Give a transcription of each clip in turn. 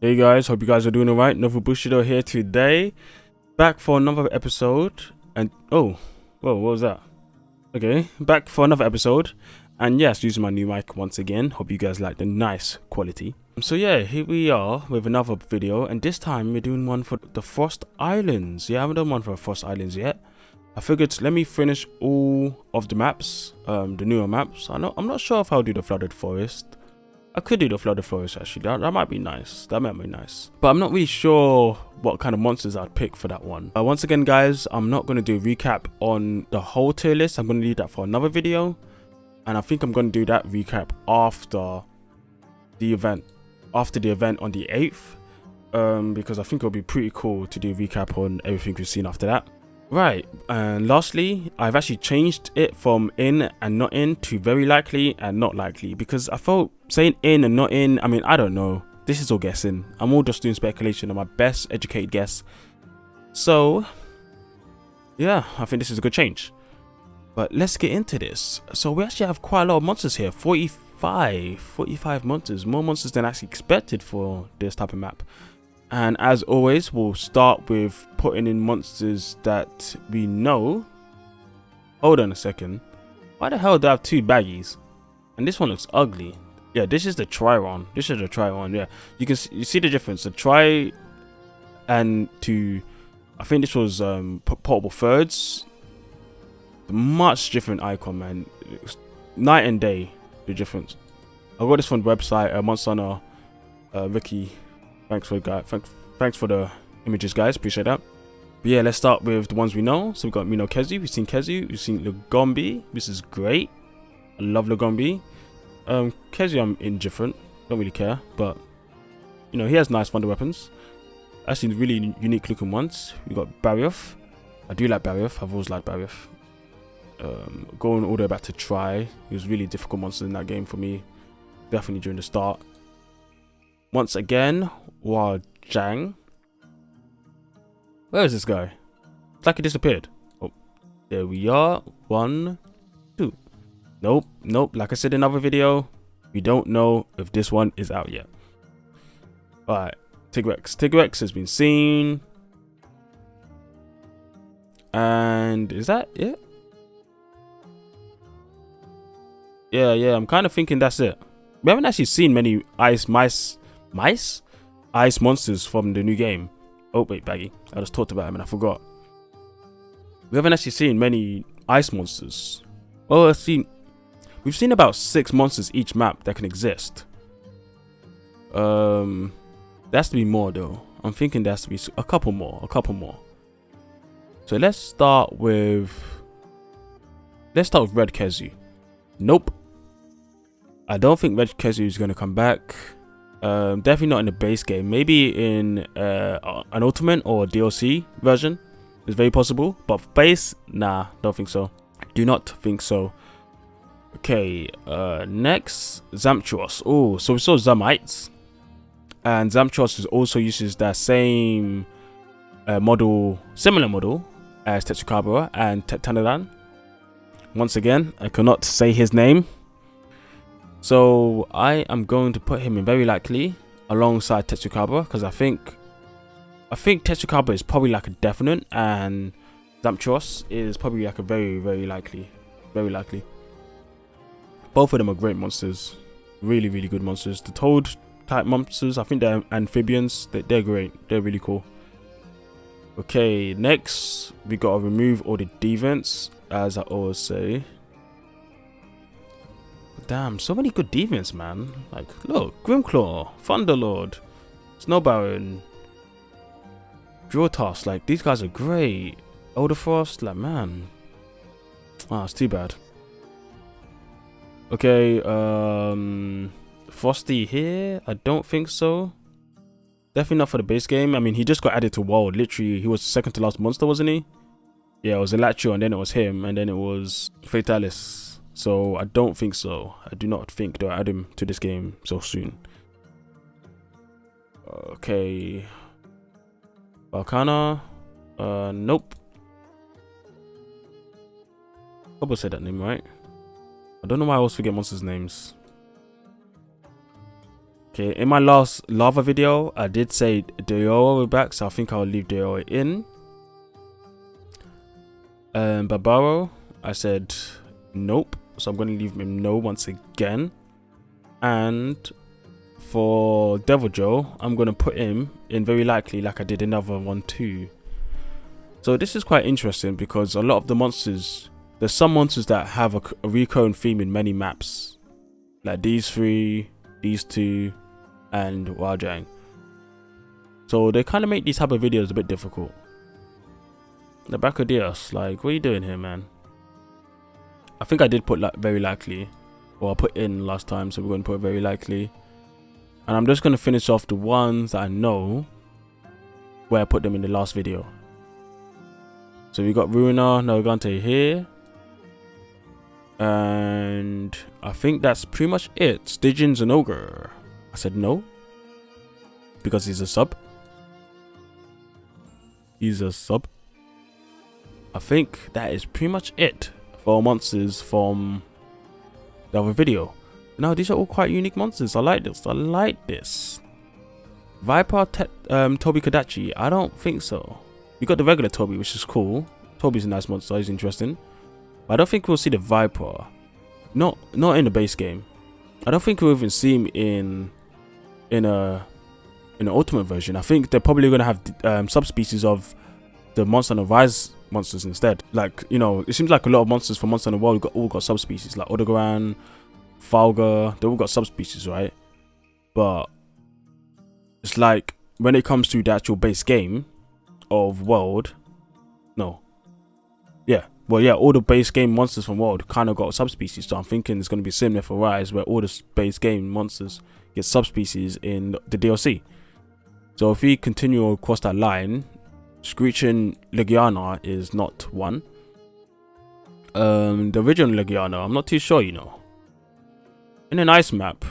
Hey guys, hope you guys are doing alright. Novo Bushido here today, back for another episode. And oh, whoa, what was that? Okay, back for another episode. And yes, using my new mic once again. Hope you guys like the nice quality. So yeah, here we are with another video, and this time we're doing one for the Frost Islands. Yeah, I haven't done one for Frost Islands yet. I figured let me finish all of the maps, the newer maps. I'm not sure if I'll do the Flooded Forest. I could do the Flooded Forest actually, that might be nice, that might be nice. But I'm not really sure what kind of monsters I'd pick for that one. Once again guys, I'm not going to do a recap on the whole tier list, I'm going to leave that for another video. And I think I'm going to do that recap after the event on the 8th. Because I think it'll be pretty cool to do a recap on everything we've seen after that. Right, and lastly, I've actually changed it from in and not in to very likely and not likely, because I felt saying in and not in, I mean, I don't know, this is all guessing. I'm all just doing speculation on my best educated guess. So yeah, I think this is a good change. But let's get into this. So we actually have quite a lot of monsters here, 45 monsters, more monsters than actually expected for this type of map. And as always, we'll start with putting in monsters that we know. Hold on a second. Why the hell do I have two baggies? And this one looks ugly. Yeah, this is the Triron. This is the Triron. Yeah, you see the difference. The Tri and to, I think this was portable thirds. Much different icon, man. It's night and day, the difference. I got this from the website, Monster Hunter, Ricky. Thanks for the images, guys. Appreciate that. But yeah, let's start with the ones we know. So we've got Kessie. We've seen Kessie. We've seen Lagombi. This is great. I love Lagombi. Kessie, I'm indifferent. Don't really care. But you know, he has nice thunder weapons. Actually, really unique looking ones. We got Barioth. I do like Barioth. I've always liked Barioth. Going all the way back to Tri. He was really difficult monster in that game for me. Definitely during the start. Once again, Wajang. Where is this guy? It's like he disappeared. Oh, there we are. 1, 2. Nope. Like I said in another video, we don't know if this one is out yet. Alright, Tigrex. Tigrex has been seen. And is that it? Yeah, I'm kind of thinking that's it. We haven't actually seen many ice monsters from the new game. Oh wait, Baggy, I just talked about him and I forgot. We haven't actually seen many ice monsters. Well, we've seen about 6 monsters each map that can exist. There has to be more though. I'm thinking there has to be a couple more. So let's start with Red Kessie. Nope, I don't think Red Kessie is going to come back. Definitely not in the base game. Maybe in an ultimate or DLC version. It's very possible. But base, nah, don't think so. Do not think so. Okay, next, Zamptuos. Oh, so we saw Zamites. And Zamptuos also uses that same similar model as Tetsukabura and Tetanadan. Once again, I cannot say his name. So I am going to put him in very likely alongside Tetsukabura, because I think Tetsukabura is probably like a definite, and Zamptuos is probably like a very, very likely. Both of them are great monsters. Really, really good monsters. The toad type monsters, I think they're amphibians. They're great. They're really cool. Okay, next we gotta remove all the deviants, as I always say. Damn, so many good deviants, man. Like, look, Grimclaw, Thunderlord, Snow Baron, Drawtoss, like, these guys are great. Elderfrost, like, man. Ah, it's too bad. Okay, Frosty here? I don't think so. Definitely not for the base game. I mean, he just got added to World. Literally, he was the second to last monster, wasn't he? Yeah, it was Elatrio, and then it was him, and then it was Fatalis. So I don't think so. I do not think they'll add him to this game so soon. Okay. Valkana. Nope. Probably said that name right. I don't know why I always forget monsters' names. Okay, in my last lava video, I did say Deora will be back, so I think I'll leave Deora in. Barbaro, I said nope, so I'm going to leave him no once again. And for Devil Joe, I'm going to put him in very likely, like I did another one too. So this is quite interesting because a lot of the monsters, there's some monsters that have a recurring theme in many maps, like these three, these two, and Wajang. So they kind of make these type of videos a bit difficult. The back of Dios, like, what are you doing here, man? I think I did put like very likely, or I put in last time, so we're going to put very likely. And I'm just going to finish off the ones that I know where I put them in the last video. So we got Ruiner, Nargante here. And I think that's pretty much it. Stygian's an ogre. I said no, because he's a sub. He's a sub. I think that is pretty much it for monsters from the other video. Now these are all quite unique monsters. I like this. I like this. Viper, Toby Kodachi. I don't think so. We got the regular Toby, which is cool. Toby's a nice monster. He's interesting. But I don't think we'll see the Viper. Not in the base game. I don't think we'll even see him in an ultimate version. I think they're probably gonna have subspecies of the Monster and the Rise monsters instead. Like, you know, it seems like a lot of monsters from Monster in the World all got subspecies, like Odogran, Falga, they all got subspecies, right? But it's like when it comes to the actual base game of World, all the base game monsters from World kind of got subspecies. So I'm thinking it's going to be similar for Rise, where all the base game monsters get subspecies in the DLC. So if we continue across that line, Screeching Leguana is not one. The original Leguana, I'm not too sure, you know. In an ice map,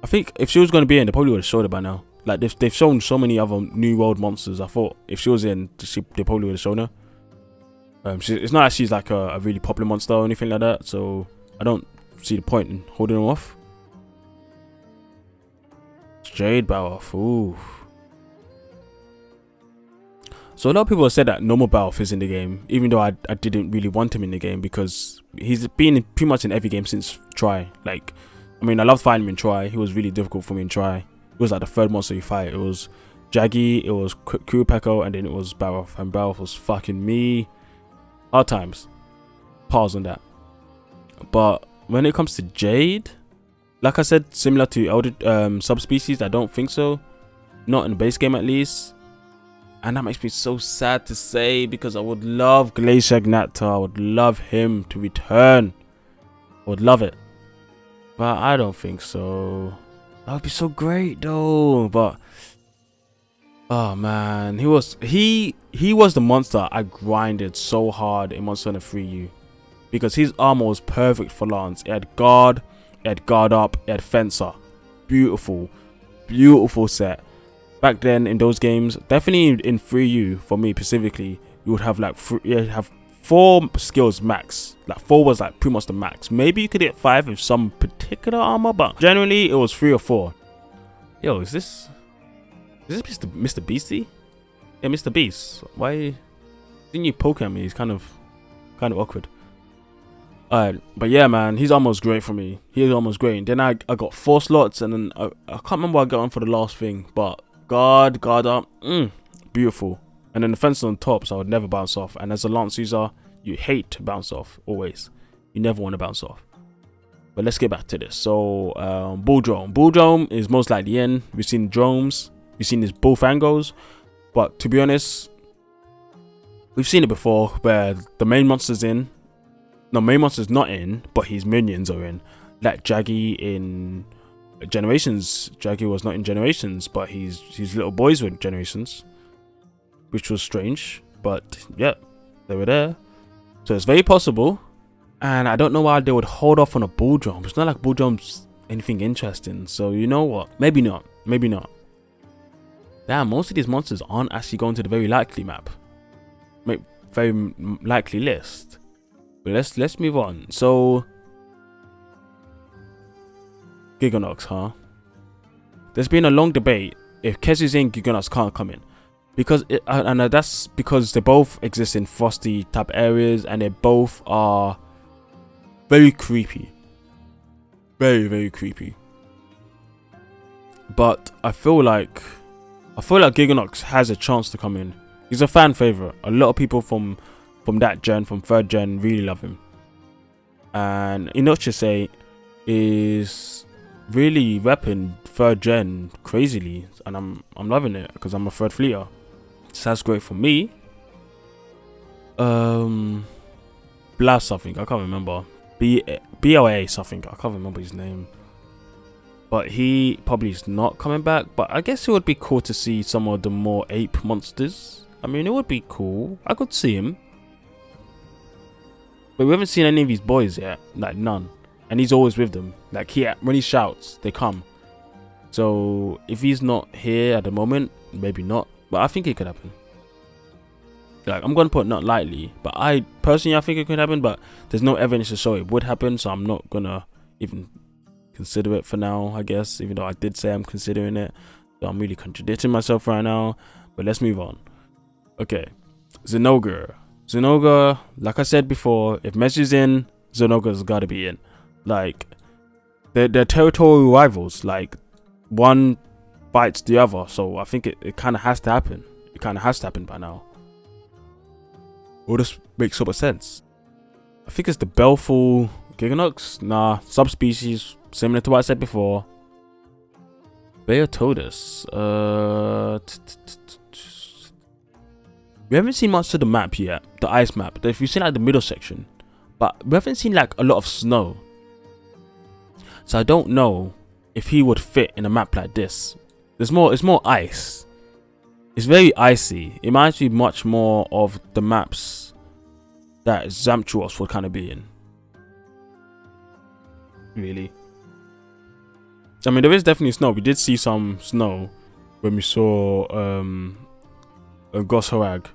I think if she was going to be in, they probably would have showed it by now. Like they've shown so many other new world monsters. I thought if she was in, they probably would have shown her. It's not like she's like a really popular monster or anything like that, so I don't see the point in holding her off. Jade Balroth, ooh. So a lot of people have said that normal Balroth is in the game, even though I didn't really want him in the game because he's been pretty much in every game since Try. Like, I mean, I loved fighting him in Try. He was really difficult for me in Try. It was like the third monster you fight. It was Jaggy, it was Kurapeko, and then it was Balroth. And Balroth was fucking me. Hard times. Pause on that. But when it comes to Jade, like I said, similar to elder subspecies, I don't think so. Not in the base game at least. And that makes me so sad to say because I would love Glacier Gnacta. I would love him to return. I would love it. But I don't think so. That would be so great though. But oh man, he was the monster I grinded so hard in Monster Hunter 3U. Because his armor was perfect for Lance. It had guard, it had guard up, it had fencer. Beautiful. Beautiful set. Back then in those games, definitely in 3U for me specifically, you would have like you'd have 4 skills max. Like 4 was like pretty much the max. Maybe you could hit 5 with some particular armor, but generally it was 3 or 4. Yo, is this Mr. Beastie? Yeah, Mr. Beast. Why didn't you poke at me? He's kind of awkward. Alright, but yeah, man, he's almost great for me. He's almost great. And then I got 4 slots, and then I can't remember what I got on for the last thing, but guard up, beautiful. And then the fence on top, so I would never bounce off. And as a Lance user, you hate to bounce off, always. You never want to bounce off. But let's get back to this. So, Bull Drone. Bull Drone is most likely in. We've seen drones. We've seen his both angles. But to be honest, we've seen it before where the main monster's in. No, main monster's not in, but his minions are in. Like Jaggy in Generations. Jaggy was not in Generations, but his little boys were in Generations. Which was strange, but yeah, they were there. So it's very possible. And I don't know why they would hold off on a Bull Drum. It's not like Bull Drum's anything interesting. So you know what? Maybe not. Maybe not. Damn, most of these monsters aren't actually going to the very likely map. Very likely list. But let's move on. So Giganox, huh? There's been a long debate if Cassie's in, Giganox can't come in. Because that's because they both exist in frosty type areas and they both are very creepy. Very, very creepy. But I feel like Giganox has a chance to come in. He's a fan favorite. A lot of people from that gen, from 3rd gen, really love him. And Inochise is really repping 3rd gen crazily, and I'm loving it because I'm a 3rd fleeter. So that's great for me. Blast something, I can't remember. BLA something, I can't remember his name. But he probably is not coming back. But I guess it would be cool to see some of the more ape monsters. I mean, it would be cool. I could see him. But we haven't seen any of his boys yet. Like, none. And he's always with them. Like, when he shouts, they come. So, if he's not here at the moment, maybe not. But I think it could happen. Like, I'm going to put not lightly. But I think it could happen. But there's no evidence to show it would happen. So, I'm not going to even consider it for now, I guess. Even though I did say I'm considering it. So, I'm really contradicting myself right now. But let's move on. Okay. Zinogre, like I said before, if Messi's in, Zinogre's got to be in. Like, they're territorial rivals. Like, one bites the other. So I think it kind of has to happen. It kind of has to happen by now. All this makes so much sense. I think it's the Belful Giganox. Nah, subspecies similar to what I said before. Beotodus. We haven't seen much of the map yet, the ice map. If you've seen like the middle section, but we haven't seen like a lot of snow. So I don't know if he would fit in a map like this. It's more ice. It's very icy. It reminds me much more of the maps that Zamptuos would kind of be in. Really. I mean, there is definitely snow. We did see some snow when we saw Gosharag.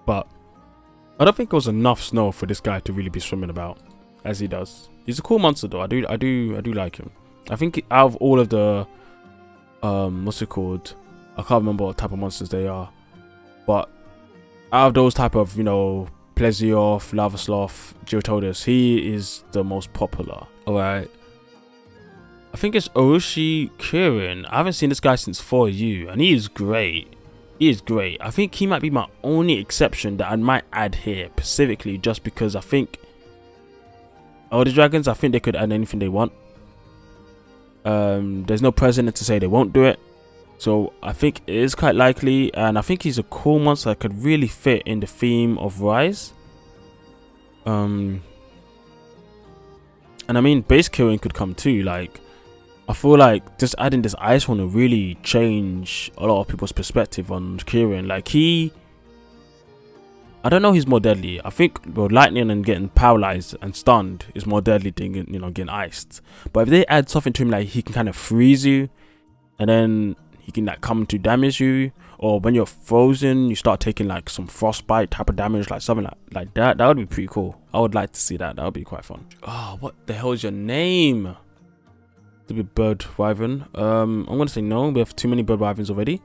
But I don't think it was enough snow for this guy to really be swimming about as he does. He's a cool monster though. I do like him. I think out of all of the what's it called? I can't remember what type of monsters they are. But out of those type of, you know, Plesioth, Lava Sloth, Geotodus, he is the most popular. Alright. I think it's Orochi Kirin. I haven't seen this guy since 4U and he is great. He is great. I think he might be my only exception that I might add here specifically, just because I think Elder Dragons, I think they could add anything they want. There's no precedent to say they won't do it. So I think it is quite likely, and I think he's a cool monster that could really fit in the theme of Rise. And I mean, base Kirin could come too. Like, I feel like just adding this ice one will really change a lot of people's perspective on Kirin. Like, I don't know, he's more deadly. I think lightning and getting paralyzed and stunned is more deadly than, you know, getting iced. But if they add something to him, like he can kind of freeze you, and then he can like come to damage you, or when you're frozen, you start taking like some frostbite type of damage, like something like that. That would be pretty cool. I would like to see that. That would be quite fun. Oh, what the hell is your name? To be bird wyvern. I'm gonna say no. We have too many bird wyverns already.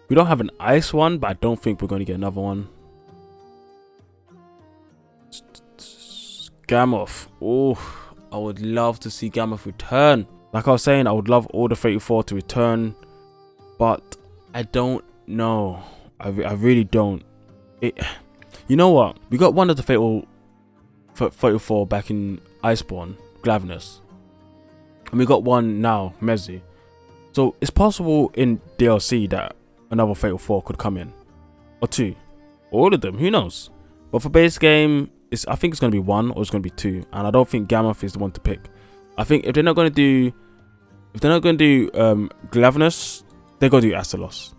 We don't have an ice one, but I don't think we're gonna get another one. Gammoth. Oh, I would love to see Gammoth return. Like I was saying, I would love all the Fatal 4 to return, but I don't know. I really don't. You know what? We got one of the Fatal 4 back in Iceborne, Glavenus. And we got one now, Mezzi. So it's possible in DLC that another Fatal 4 could come in. Or two. Or all of them, who knows? But for base game, I think it's going to be one or it's going to be two. And I don't think Gammoth is the one to pick. I think if they're not going to do Glavenus, they're going to do Astalos.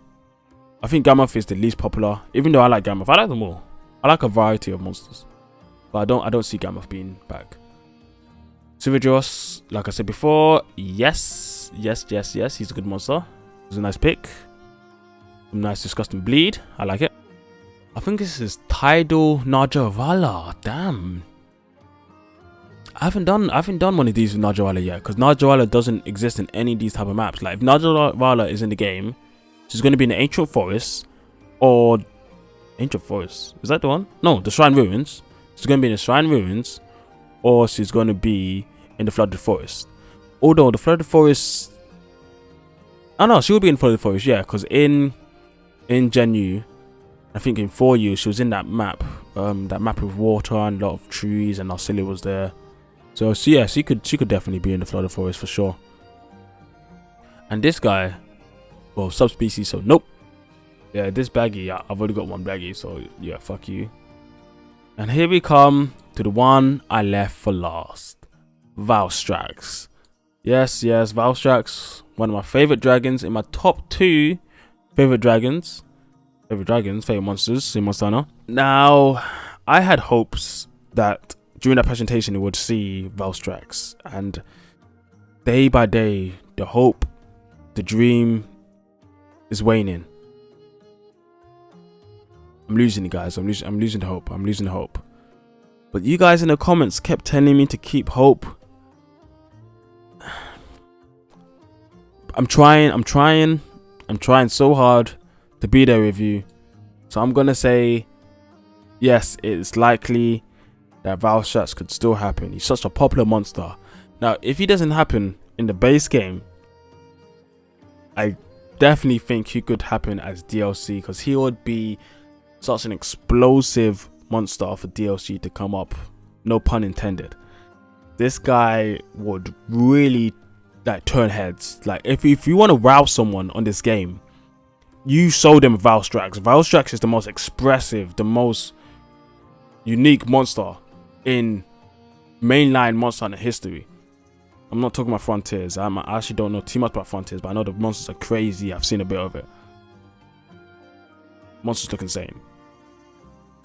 I think Gammoth is the least popular. Even though I like Gammoth, I like them all. I like a variety of monsters. But I don't see Gammoth being back. Tigrex, like I said before, yes. He's a good monster. It's a nice pick. Some nice disgusting bleed. I like it. I think this is Tidal Najavala. Damn. I haven't done one of these with Najarala yet, because Najarala doesn't exist in any of these type of maps. Like if Najarala is in the game, she's going to be in the Ancient Forest, or Ancient Forest, is that the one? No, the Shrine Ruins. She's going to be in the Shrine Ruins, or she's going to be in the Flooded Forest. Although the Flooded Forest, I know she will be in Flooded Forest, yeah, because in Gen U, I think in 4U she was in that map with water and a lot of trees, and Arcelia was there. So yeah, she could definitely be in the Flooded Forest for sure. And this guy, well, subspecies, so nope. Yeah, this baggy, yeah, I've already got one baggy, so yeah, fuck you. And here we come to the one I left for last, Valstrax. Yes, Valstrax, one of my favorite dragons, in my top 2 favorite dragons. Favorite monsters in Monster Hunter. Now, I had hopes that during that presentation we would see Valstrax, and day by day, the hope, the dream is waning. I'm losing it, guys. I'm losing the hope. But you guys in the comments kept telling me to keep hope. I'm trying so hard to be there with you. So I'm gonna say, yes, it's likely that Valstrax could still happen. He's such a popular monster. Now, if he doesn't happen in the base game, I definitely think he could happen as DLC, because he would be such an explosive monster for DLC to come up. No pun intended. This guy would really like turn heads. Like if you want to wow someone on this game, you sold them Valstrax. Valstrax is the most expressive, the most unique monster in mainline Monster Hunter history. I'm not talking about Frontiers. I actually don't know too much about Frontiers, but I know the monsters are crazy. I've seen a bit of it. Monsters look insane.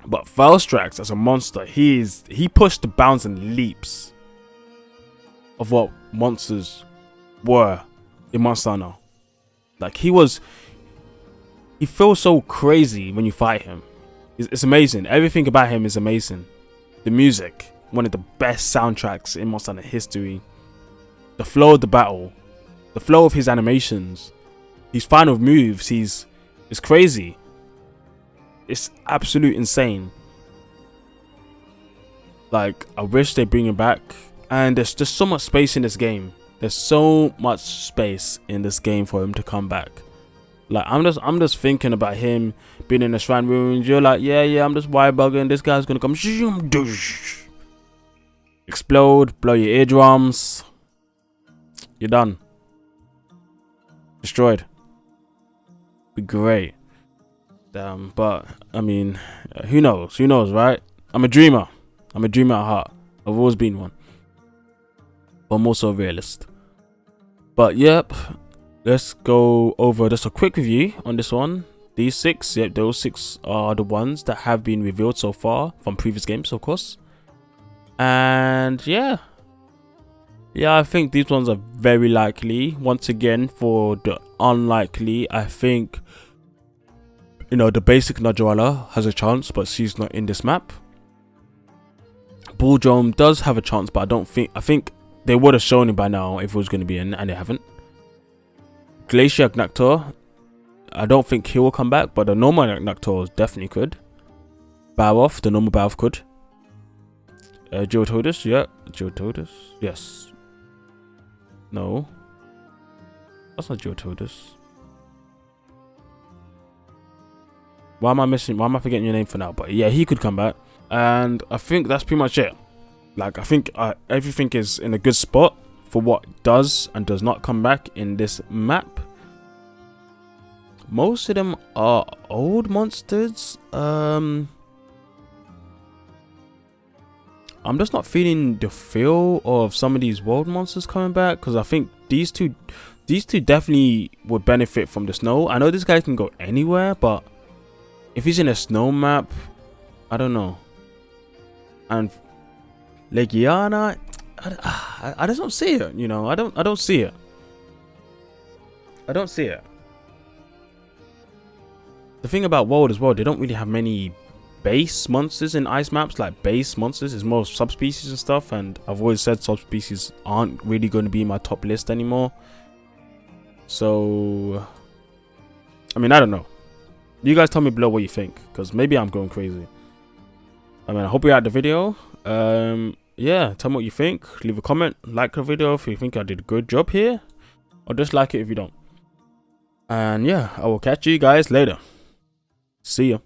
But Valstrax as a monster, he pushed the bounds and leaps of what monsters were in Monster Hunter. Like he feels so crazy when you fight him. It's amazing. Everything about him is amazing. The music, one of the best soundtracks in Monster Hunter history. The flow of the battle, the flow of his animations, his final moves, it's crazy. It's absolute insane. Like, I wish they bring him back. And there's just so much space in this game. There's so much space in this game for him to come back. Like, I'm just thinking about him being in the Shrine Ruins. You're like, yeah, I'm just wire bugging. This guy's gonna come, explode, blow your eardrums. You're done. Destroyed. Be great. But I mean, who knows? Who knows, right? I'm a dreamer. I'm a dreamer at heart. I've always been one. But I'm also a realist. But yep, let's go over just a quick review on this one. These 6, yep, those 6 are the ones that have been revealed so far from previous games, of course. And yeah, I think these ones are very likely. Once again, for the unlikely, I think, you know, the basic Najarala has a chance, but she's not in this map. Bulldrome does have a chance, but I think they would have shown him by now if it was going to be in, and they haven't. Glacier Agnactor, I don't think he will come back, but the normal Agnactor definitely could. Barroth, the normal Barroth could. Geotodus, yeah. Geotodus, yes. No. That's not Geotodus. Why am I forgetting your name for now? But yeah, he could come back. And I think that's pretty much it. Like, I think everything is in a good spot for what does and does not come back in this map. Most of them are old monsters. I'm just not feeling the feel of some of these world monsters coming back, because I think these two definitely would benefit from the snow. I know this guy can go anywhere, but if he's in a snow map, I don't know. And Leguana, I just don't see it. You know, I don't see it. I don't see it. The thing about world as well, they don't really have many base monsters in ice maps, like base monsters. It's more subspecies and stuff, and I've always said subspecies aren't really going to be my top list anymore. So I mean, I don't know, you guys tell me below what you think, because maybe I'm going crazy. I mean, I hope you liked the video. Yeah, tell me what you think. Leave a comment, like the video if you think I did a good job here, or dislike it if you don't. And yeah, I will catch you guys later. See ya.